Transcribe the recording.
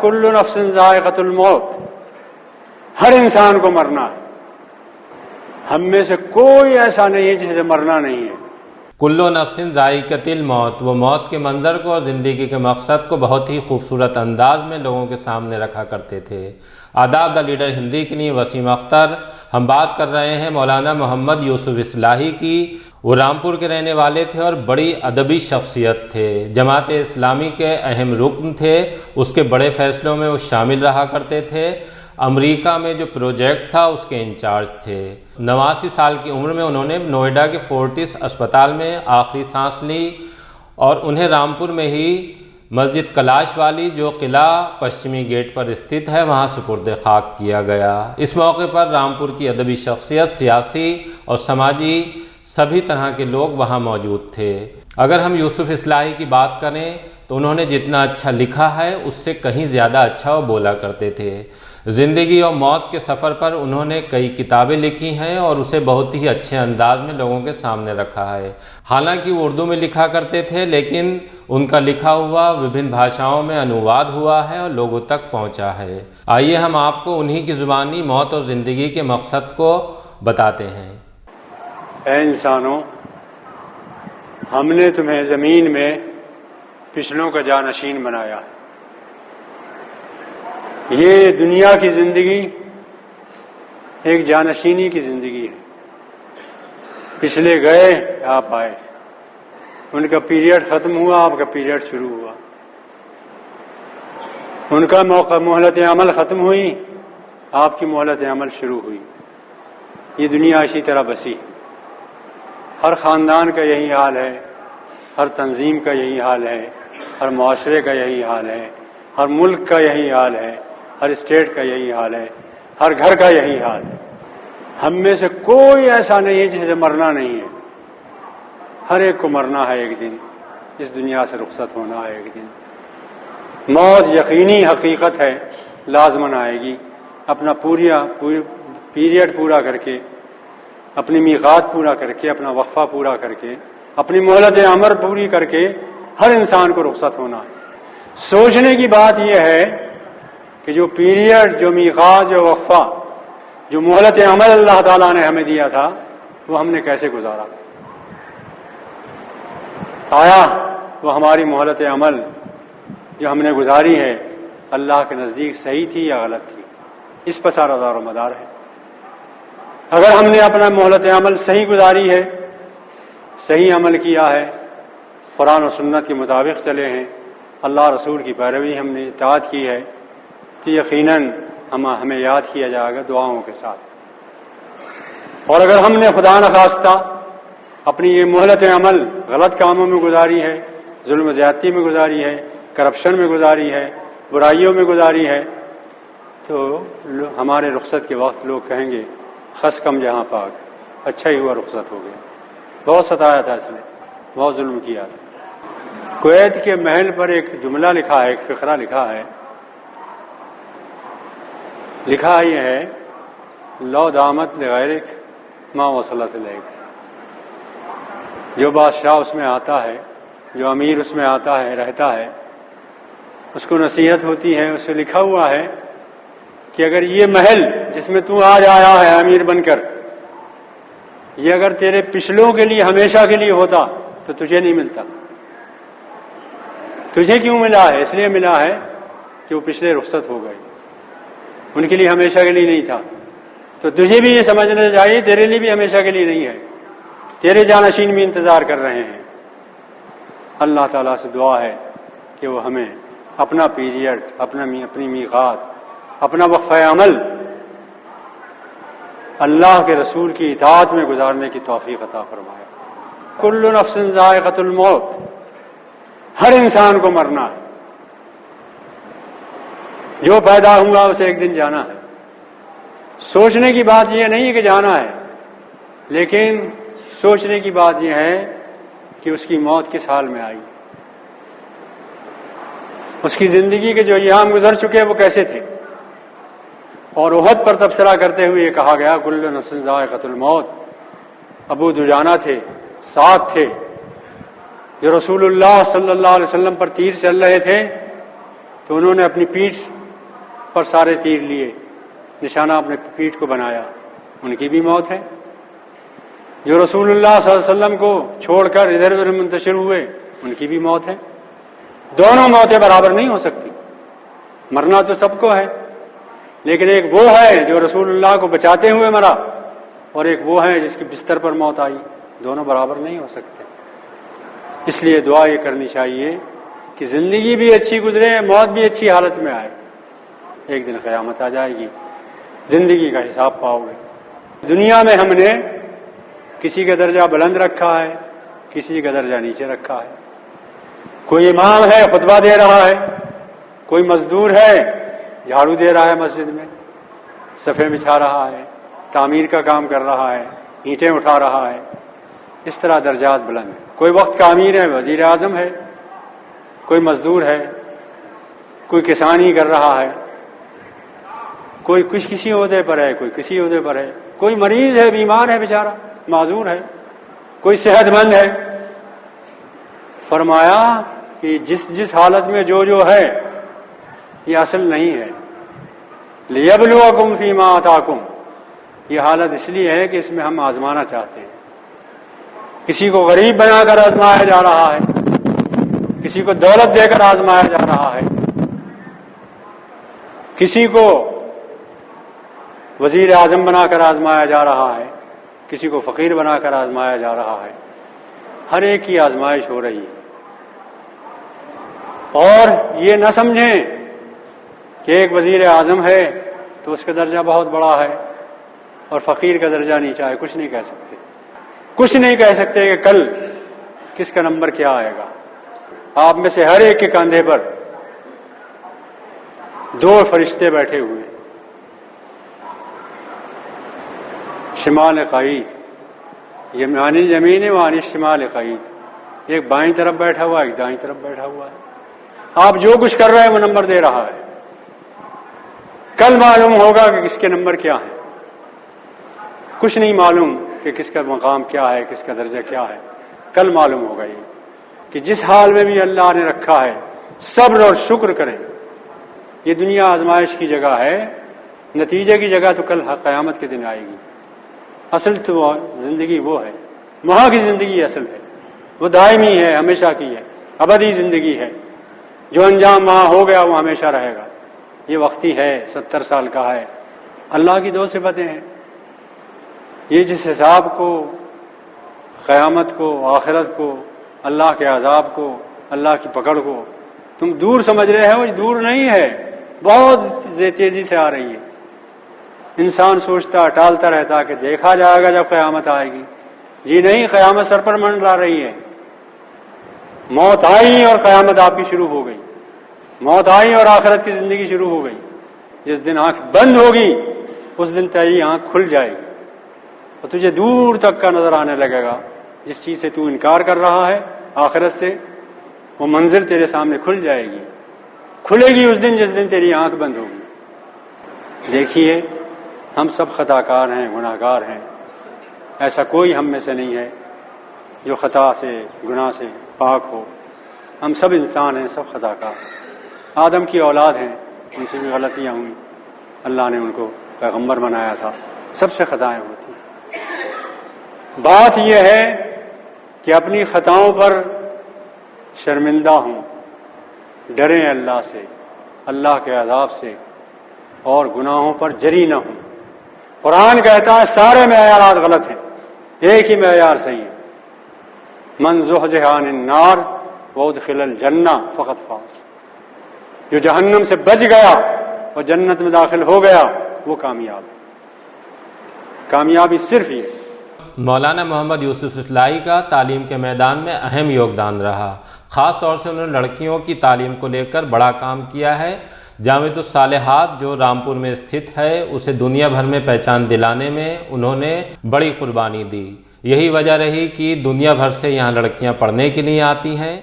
کل نفس ذائقۃ الموت، ہر انسان کو مرنا ہے۔ ہم میں سے کوئی ایسا نہیں ہے جسے مرنا نہیں ہے۔ کل نفس ذائقۃ الموت، وہ موت کے منظر کو اور زندگی کے مقصد کو بہت ہی خوبصورت انداز میں لوگوں کے سامنے رکھا کرتے تھے۔ آداب دا لیڈر ہندی کے لیے وسیم اختر۔ ہم بات کر رہے ہیں مولانا محمد یوسف اصلاحی کی۔ وہ رامپور کے رہنے والے تھے اور بڑی ادبی شخصیت تھے، جماعت اسلامی کے اہم رکن تھے، اس کے بڑے فیصلوں میں وہ شامل رہا کرتے تھے۔ امریکہ میں جو پروجیکٹ تھا اس کے انچارج تھے۔ 89 سال کی عمر میں انہوں نے نوئیڈا کے فورٹس اسپتال میں آخری سانس لی اور انہیں رامپور میں ہی مسجد کلاش والی جو قلعہ پشچمی گیٹ پر استھت ہے وہاں سپرد خاک کیا گیا۔ اس موقع پر رامپور کی ادبی شخصیت، سیاسی اور سماجی سبھی طرح کے لوگ وہاں موجود تھے۔ اگر ہم یوسف اصلاحی کی بات کریں تو انہوں نے جتنا اچھا لکھا ہے اس سے کہیں زیادہ اچھا وہ بولا کرتے تھے۔ زندگی اور موت کے سفر پر انہوں نے کئی کتابیں لکھی ہیں اور اسے بہت ہی اچھے انداز میں لوگوں کے سامنے رکھا ہے۔ حالانکہ وہ اردو میں لکھا کرتے تھے لیکن ان کا لکھا ہوا وبھن بھاشاؤں میں انواد ہوا ہے اور لوگوں تک پہنچا ہے۔ آئیے ہم آپ کو انہی کی زبانی موت اور زندگی کے مقصد کو بتاتے ہیں۔ اے انسانوں، ہم نے تمہیں زمین میں پچھلوں کا جانشین بنایا۔ یہ دنیا کی زندگی ایک جانشینی کی زندگی ہے۔ پچھلے گئے، آپ آئے، ان کا پیریڈ ختم ہوا، آپ کا پیریڈ شروع ہوا۔ ان کا مہلت عمل ختم ہوئی، آپ کی مہلت عمل شروع ہوئی۔ یہ دنیا اسی طرح بسی۔ ہر خاندان کا یہی حال ہے، ہر تنظیم کا یہی حال ہے، ہر معاشرے کا یہی حال ہے، ہر ملک کا یہی حال ہے، ہر اسٹیٹ کا یہی حال ہے، ہر گھر کا یہی حال ہے۔ ہم میں سے کوئی ایسا نہیں ہے جسے مرنا نہیں ہے۔ ہر ایک کو مرنا ہے ایک دن، اس دنیا سے رخصت ہونا ہے ایک دن۔ موت یقینی حقیقت ہے، لازماً آئے گی۔ اپنا پیریڈ پورا کر کے، اپنی میقات پورا کر کے، اپنا وقفہ پورا کر کے، اپنی مہلت عمر پوری کر کے ہر انسان کو رخصت ہونا ہے۔ سوچنے کی بات یہ ہے کہ جو پیریڈ، جو میقات، جو وقفہ، جو مہلت عمل اللہ تعالیٰ نے ہمیں دیا تھا وہ ہم نے کیسے گزارا؟ آیا وہ ہماری مہلت عمل جو ہم نے گزاری ہے اللہ کے نزدیک صحیح تھی یا غلط تھی؟ اس پر سارا دار و مدار ہے۔ اگر ہم نے اپنا مہلت عمل صحیح گزاری ہے، صحیح عمل کیا ہے، قرآن و سنت کے مطابق چلے ہیں، اللہ رسول کی پیروی ہم نے اطاعت کی ہے، تو یقیناً ہمیں یاد کیا جائے گا دعاؤں کے ساتھ۔ اور اگر ہم نے خدا نخواستہ اپنی یہ مہلت عمل غلط کاموں میں گزاری ہے، ظلم و زیادتی میں گزاری ہے، کرپشن میں گزاری ہے، برائیوں میں گزاری ہے، تو ہمارے رخصت کے وقت لوگ کہیں گے خس کم جہاں پاک، اچھا ہی ہوا رخصت ہو گیا۔ بہت ستایا تھا اس نے، بہت ظلم کیا تھا۔ کویت کے محل پر ایک جملہ لکھا ہے، ایک فقرہ لکھا ہے۔ لکھا یہ ہے، لو دامت لغیرک ما وصلت الیک۔ جو بادشاہ اس میں آتا ہے، جو امیر اس میں آتا ہے، رہتا ہے، اس کو نصیحت ہوتی ہے، اس سے لکھا ہوا ہے کہ اگر یہ محل جس میں تو آج آیا ہے امیر بن کر، یہ اگر تیرے پچھلوں کے لیے ہمیشہ کے لیے ہوتا تو تجھے نہیں ملتا۔ تجھے کیوں ملا ہے؟ اس لیے ملا ہے کہ وہ پچھلے رخصت ہو گئے، ان کے لیے ہمیشہ کے لیے نہیں تھا۔ تو تجھے بھی یہ سمجھنا چاہیے تیرے لیے بھی ہمیشہ کے لیے نہیں ہے، تیرے جانشین بھی انتظار کر رہے ہیں۔ اللہ تعالیٰ سے دعا ہے کہ وہ ہمیں اپنا پیریڈ، اپنی میقات، اپنا وقفہ عمل اللہ کے رسول کی اطاعت میں گزارنے کی توفیق عطا فرمائے۔ کل نفس ذائقۃ الموت، ہر انسان کو مرنا ہے۔ جو پیدا ہوا اسے ایک دن جانا ہے۔ سوچنے کی بات یہ نہیں کہ جانا ہے، لیکن سوچنے کی بات یہ ہے کہ اس کی موت کس حال میں آئی، اس کی زندگی کے جو ایام گزر چکے وہ کیسے تھے۔ اور احد پر تبصرہ کرتے ہوئے یہ کہا گیا کل نفس ذائقۃ الموت۔ ابو دجانہ تھے، ساتھ تھے، جو رسول اللہ صلی اللہ علیہ وسلم پر تیر چل رہے تھے، تو انہوں نے اپنی پیٹھ پر سارے تیر لیے، نشانہ اپنے پیٹھ کو بنایا، ان کی بھی موت ہے۔ جو رسول اللہ صلی اللہ علیہ وسلم کو چھوڑ کر ادھر ادھر منتشر ہوئے، ان کی بھی موت ہے۔ دونوں موتیں برابر نہیں ہو سکتی، مرنا تو سب کو ہے، لیکن ایک وہ ہے جو رسول اللہ کو بچاتے ہوئے مرا، اور ایک وہ ہے جس کی بستر پر موت آئی، دونوں برابر نہیں ہو سکتے۔ اس لیے دعا یہ کرنی چاہیے کہ زندگی بھی اچھی گزرے، موت بھی اچھی حالت میں آئے۔ ایک دن قیامت آ جائے گی، زندگی کا حساب پاؤ گے۔ دنیا میں ہم نے کسی کا درجہ بلند رکھا ہے، کسی کا درجہ نیچے رکھا ہے۔ کوئی امام ہے خطبہ دے رہا ہے، کوئی مزدور ہے جھاڑو دے رہا ہے، مسجد میں صفے بچھا رہا ہے، تعمیر کا کام کر رہا ہے، اینٹیں اٹھا رہا ہے۔ اس طرح درجات بلند ہیں۔ کوئی وقت کا امیر ہے، وزیر اعظم ہے، کوئی مزدور ہے، کوئی کسانی کر رہا ہے، کوئی کسی عہدے پر ہے، کوئی کسی عہدے پر ہے، کوئی مریض ہے، بیمار ہے بیچارہ، معذور ہے، کوئی صحت مند ہے۔ فرمایا کہ جس حالت میں جو ہے یہ اصل نہیں ہے۔ لِيَبْلُوَكُمْ فِي مَا آتَاكُمْ، یہ حالت اس لیے ہے کہ اس میں ہم آزمانا چاہتے ہیں۔ کسی کو غریب بنا کر آزمایا جا رہا ہے، کسی کو دولت دے کر آزمایا جا رہا ہے، کسی کو وزیر اعظم بنا کر آزمایا جا رہا ہے، کسی کو فقیر بنا کر آزمایا جا رہا ہے۔ ہر ایک کی آزمائش ہو رہی ہے، اور یہ نہ سمجھیں کہ ایک وزیر اعظم ہے تو اس کا درجہ بہت بڑا ہے اور فقیر کا درجہ نیچا ہے۔ کچھ نہیں کہہ سکتے، کچھ نہیں کہہ سکتے کہ کل کس کا نمبر کیا آئے گا۔ آپ میں سے ہر ایک کے کاندھے پر دو فرشتے بیٹھے ہوئے ہیں، شمال قعید، یمین وعن شمال قعید، ایک بائیں طرف بیٹھا ہوا ہے، ایک دائیں طرف بیٹھا ہوا ہے۔ آپ جو کچھ کر رہے ہیں وہ نمبر دے رہا ہے۔ کل معلوم ہوگا کہ کس کے نمبر کیا ہے۔ کچھ نہیں معلوم کہ کس کا مقام کیا ہے، کس کا درجہ کیا ہے، کل معلوم ہوگا یہ کہ جس حال میں بھی اللہ نے رکھا ہے صبر اور شکر کریں۔ یہ دنیا آزمائش کی جگہ ہے، نتیجے کی جگہ تو کل قیامت کے دن آئے گی۔ اصل تو زندگی وہ ہے، وہاں کی زندگی اصل ہے، وہ دائمی ہے، ہمیشہ کی ہے، ابدی زندگی ہے۔ جو انجام وہاں ہو گیا وہ ہمیشہ رہے گا۔ یہ وقتی ہے، 70 سال کا ہے۔ اللہ کی دو صفتیں ہیں، یہ جس حساب کو، قیامت کو، آخرت کو، اللہ کے عذاب کو، اللہ کی پکڑ کو تم دور سمجھ رہے ہو، یہ دور نہیں ہے، بہت تیزی سے آ رہی ہے۔ انسان سوچتا، ٹالتا رہتا کہ دیکھا جائے گا جب قیامت آئے گی۔ جی نہیں، قیامت سر پر منڈلا رہی ہے۔ موت آئی اور قیامت آپ کی شروع ہو گئی، موت آئی اور آخرت کی زندگی شروع ہو گئی۔ جس دن آنکھ بند ہوگی اس دن تیری آنکھ کھل جائے گی اور تجھے دور تک کا نظر آنے لگے گا۔ جس چیز سے تو انکار کر رہا ہے آخرت سے، وہ منزل تیرے سامنے کھل جائے گی، کھلے گی اس دن جس دن تیری آنکھ بند ہوگی۔ دیکھیے، ہم سب خطا کار ہیں، گناہ گار ہیں، ایسا کوئی ہم میں سے نہیں ہے جو خطا سے، گناہ سے پاک ہو۔ ہم سب انسان ہیں، سب خطا کار۔ آدم کی اولاد ہیں، ان سے بھی غلطیاں ہوئیں، اللہ نے ان کو پیغمبر بنایا تھا، سب سے خطائیں ہوتی ہیں۔ بات یہ ہے کہ اپنی خطاؤں پر شرمندہ ہوں، ڈریں اللہ سے، اللہ کے عذاب سے، اور گناہوں پر جری نہ ہوں۔ قرآن کہتا ہے سارے معیارات غلط ہیں، ایک ہی معیار صحیح ہے، من زحزح عن النار وادخل الجنہ فقد فاز، جو جہنم سے بچ گیا اور جنت میں داخل ہو گیا وہ کامیاب ہے۔ کامیابی صرف یہ ہے۔ مولانا محمد یوسف اصلاحی کا تعلیم کے میدان میں اہم یوگدان رہا، خاص طور سے انہوں نے لڑکیوں کی تعلیم کو لے کر بڑا کام کیا ہے۔ جامعۃ الصالحات جو رامپور میں استھت ہے، اسے دنیا بھر میں پہچان دلانے میں انہوں نے بڑی قربانی دی۔ یہی وجہ رہی کہ دنیا بھر سے یہاں لڑکیاں پڑھنے کے لیے آتی ہیں۔